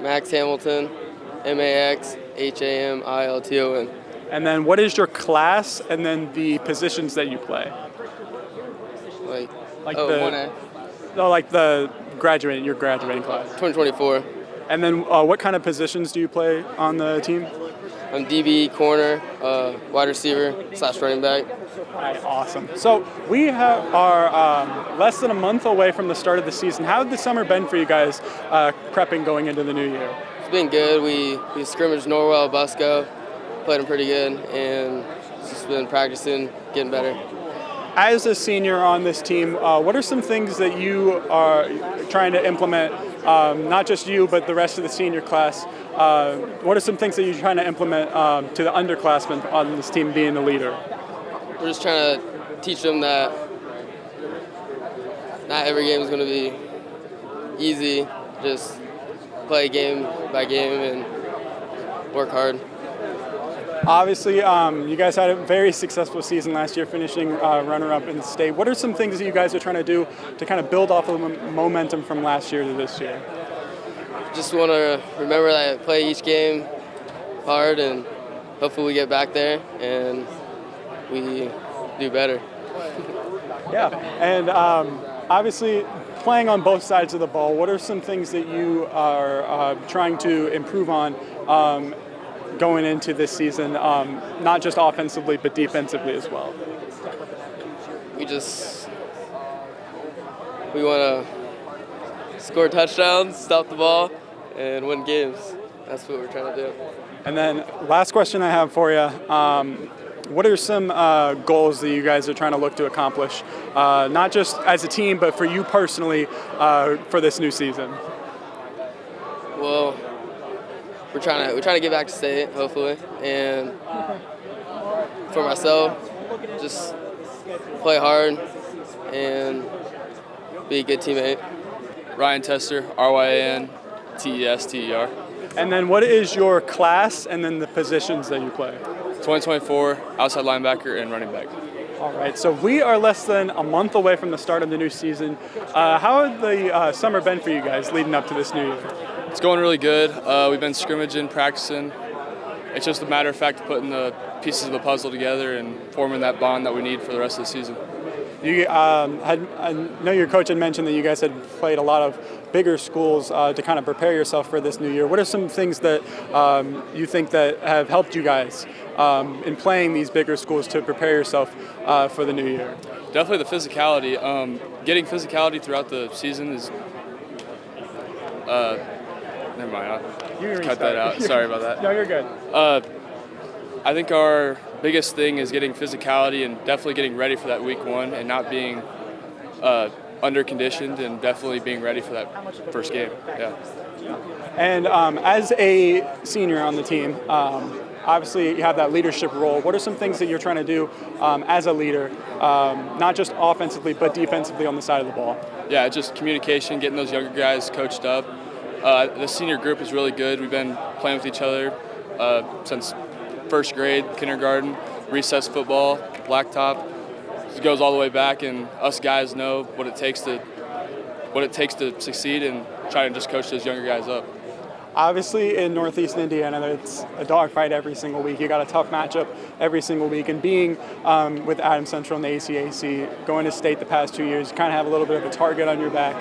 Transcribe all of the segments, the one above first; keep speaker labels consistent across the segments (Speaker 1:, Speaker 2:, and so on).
Speaker 1: Max Hamilton, Maxhamilton.
Speaker 2: And then what is your class and then the positions that you play?
Speaker 1: Like,
Speaker 2: Like
Speaker 1: oh,
Speaker 2: the
Speaker 1: 1A,
Speaker 2: no, like the your graduating class.
Speaker 1: 2024.
Speaker 2: And then what kind of positions do you play on the team?
Speaker 1: I'm DB, corner, wide receiver / running back.
Speaker 2: All right, awesome. So we are less than a month away from the start of the season. How has the summer been for you guys prepping going into the new year?
Speaker 1: It's been good. We scrimmaged Norwell, Busco, played them pretty good, and just been practicing, getting better.
Speaker 2: As a senior on this team, what are some things that you are trying to implement, not just you, but the rest of the senior class? What are some things that you're trying to implement to the underclassmen on this team being the leader?
Speaker 1: We're just trying to teach them that not every game is going to be easy. Just play game by game and work hard.
Speaker 2: Obviously, you guys had a very successful season last year, finishing runner-up in the state. What are some things that you guys are trying to do to kind of build off of the momentum from last year to this year?
Speaker 1: Just want to remember that I play each game hard, and hopefully we get back there and we do better.
Speaker 2: Yeah, and obviously playing on both sides of the ball, what are some things that you are trying to improve on going into this season, not just offensively but defensively as well?
Speaker 1: We want to score touchdowns, stop the ball, and win games. That's what we're trying to do.
Speaker 2: And then last question I have for you. What are some goals that you guys are trying to look to accomplish, not just as a team, but for you personally for this new season?
Speaker 1: Well, we're trying to get back to state, hopefully, and for myself, just play hard and be a good teammate.
Speaker 3: Ryan Tester, RYANTESTER.
Speaker 2: And then what is your class and then the positions that you play?
Speaker 3: 2024, outside linebacker and running back.
Speaker 2: All right, so we are less than a month away from the start of the new season. How has the summer been for you guys leading up to this new year?
Speaker 3: It's going really good. We've been scrimmaging, practicing. It's just a matter of fact putting the pieces of the puzzle together and forming that bond that we need for the rest of the season.
Speaker 2: I know your coach had mentioned that you guys had played a lot of bigger schools to kind of prepare yourself for this new year. What are some things that you think that have helped you guys in playing these bigger schools to prepare yourself for the new year?
Speaker 3: Definitely the physicality. Getting physicality throughout the season is never mind. I'll cut that out. Sorry about that.
Speaker 2: No, you're good.
Speaker 3: I think our biggest thing is getting physicality and definitely getting ready for that week one and not being under conditioned and definitely being ready for that first game. Yeah.
Speaker 2: And as a senior on the team, obviously you have that leadership role. What are some things that you're trying to do as a leader, not just offensively but defensively on the side of the ball?
Speaker 3: Yeah, just communication, getting those younger guys coached up. The senior group is really good. We've been playing with each other since first grade, kindergarten, recess football, blacktop. It goes all the way back, and us guys know what it takes to succeed and try to just coach those younger guys up.
Speaker 2: Obviously, in Northeast Indiana, it's a dogfight every single week. You got a tough matchup every single week, and being with Adams Central in the ACAC, going to state the past 2 years, you kind of have a little bit of a target on your back.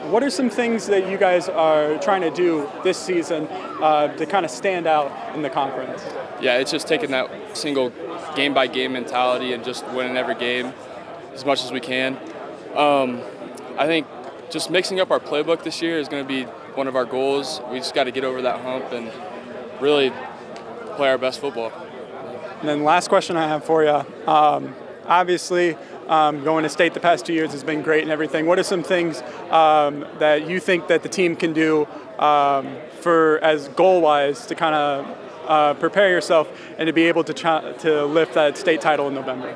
Speaker 2: What are some things that you guys are trying to do this season to kind of stand out in the conference?
Speaker 3: Yeah, it's just taking that single game-by-game mentality and just winning every game as much as we can. I think just mixing up our playbook this year is going to be one of our goals. We just got to get over that hump and really play our best football.
Speaker 2: And then last question I have for you. Obviously, going to state the past 2 years has been great and everything. What are some things that you think that the team can do for as goal-wise to kind of prepare yourself and to be able to lift that state title in November?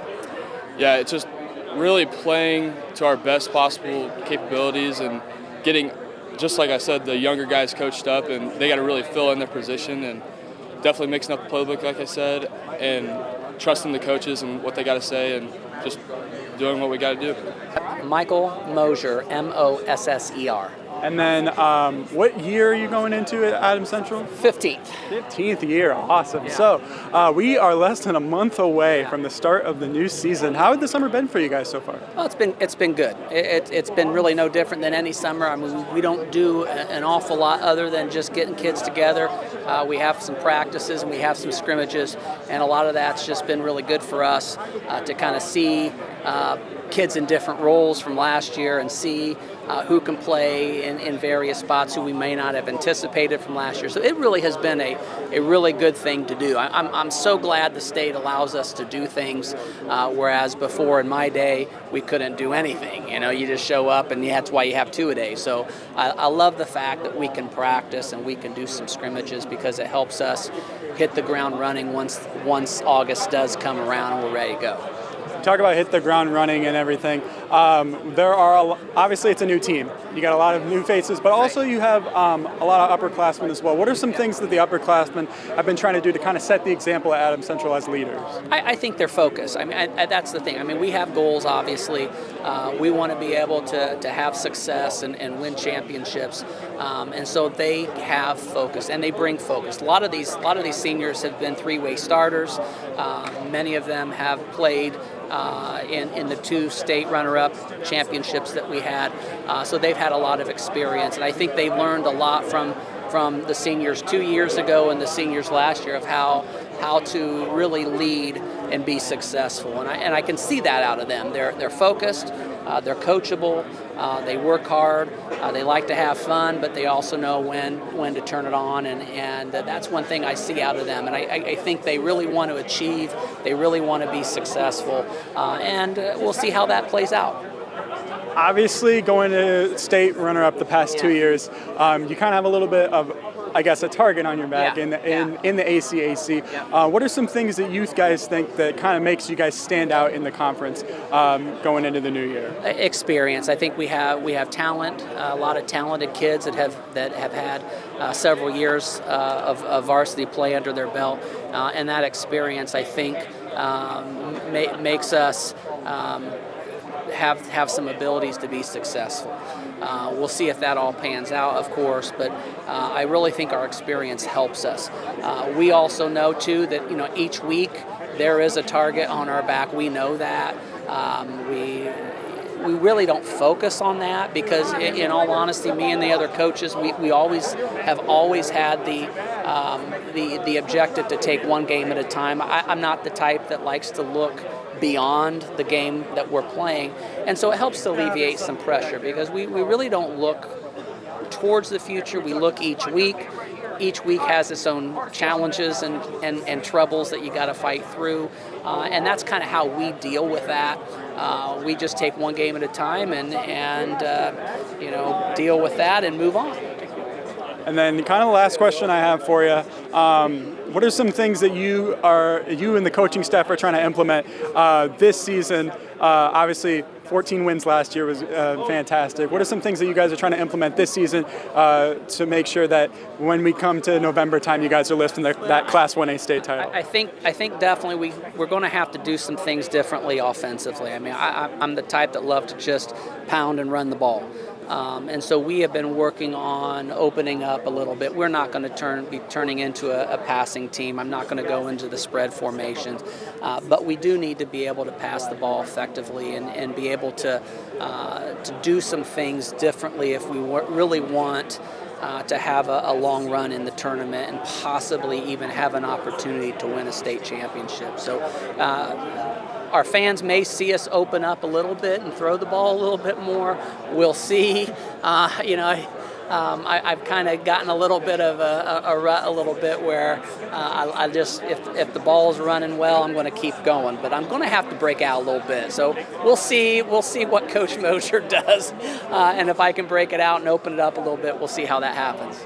Speaker 3: Yeah, it's just really playing to our best possible capabilities and getting, just like I said, the younger guys coached up, and they got to really fill in their position and definitely mixing up the playbook, like I said, and trusting the coaches and what they got to say and just doing what we got to do.
Speaker 4: Michael Mosher, Mosser.
Speaker 2: And then what year are you going into at Adams Central?
Speaker 4: 15th.
Speaker 2: 15th year, awesome. So we are less than a month away from the start of the new season. How has the summer been for you guys so far?
Speaker 4: Well, it's been good. It's been really no different than any summer. I mean, we don't do an awful lot other than just getting kids together. We have some practices and we have some scrimmages, and a lot of that's just been really good for us to kind of see kids in different roles from last year and see who can play in various spots who we may not have anticipated from last year. So it really has been a really good thing to do. I'm so glad the state allows us to do things, whereas before in my day we couldn't do anything. You know, you just show up and that's why you have two-a-days. So I love the fact that we can practice and we can do some scrimmages because it helps us hit the ground running once August does come around and we're ready to go.
Speaker 2: Talk about hit the ground running and everything. There are obviously it's a new team. You got a lot of new faces, but also you have a lot of upperclassmen as well. What are some things that the upperclassmen have been trying to do to kind of set the example at Adams Central as leaders?
Speaker 4: I think they're focused. I mean, that's the thing. I mean, we have goals, obviously. We want to be able to have success and win championships, and so they have focus and they bring focus. A lot of these seniors have been three-way starters. Many of them have played in the two state runner-up championships that we had. So they've had a lot of experience, and I think they've learned a lot from the seniors 2 years ago and the seniors last year of how to really lead and be successful. And I can see that out of them. They're focused, they're coachable, they work hard, they like to have fun, but they also know when to turn it on, and that's one thing I see out of them. And I think they really want to achieve, they really want to be successful, and we'll see how that plays out.
Speaker 2: Obviously, going to state runner-up the past 2 years, you kind of have a little bit of, I guess, a target on your back in the ACAC. What are some things that you guys think that kind of makes you guys stand out in the conference going into the new year?
Speaker 4: Experience. I think we have talent, a lot of talented kids that have had several years of varsity play under their belt, and that experience, I think, makes us have some abilities to be successful. We'll see if that all pans out, of course, but I really think our experience helps us. We also know, too, that each week there is a target on our back. We know that. We really don't focus on that because, in all honesty, me and the other coaches, we have always had the objective to take one game at a time. I'm not the type that likes to look beyond the game that we're playing, and so it helps to alleviate some pressure because we really don't look towards the future. We look each week. Each week has its own challenges and troubles that you got to fight through, and that's kind of how we deal with that. We just take one game at a time and deal with that and move on.
Speaker 2: And then kind of the last question I have for you, what are some things that you and the coaching staff are trying to implement this season? Obviously, 14 wins last year was fantastic. What are some things that you guys are trying to implement this season to make sure that when we come to November time, you guys are lifting that Class 1A state title?
Speaker 4: I think definitely we're going to have to do some things differently offensively. I mean, I'm the type that love to just pound and run the ball. And so we have been working on opening up a little bit. We're not going to be turning into a passing team. I'm not going to go into the spread formations. But we do need to be able to pass the ball effectively and be able to do some things differently if we really want to have a long run in the tournament and possibly even have an opportunity to win a state championship. So our fans may see us open up a little bit and throw the ball a little bit more. We'll see. I've kind of gotten a little bit of a rut a little bit where I just, if the ball's running well, I'm going to keep going. But I'm going to have to break out a little bit. So we'll see what Coach Mosher does. And if I can break it out and open it up a little bit, we'll see how that happens.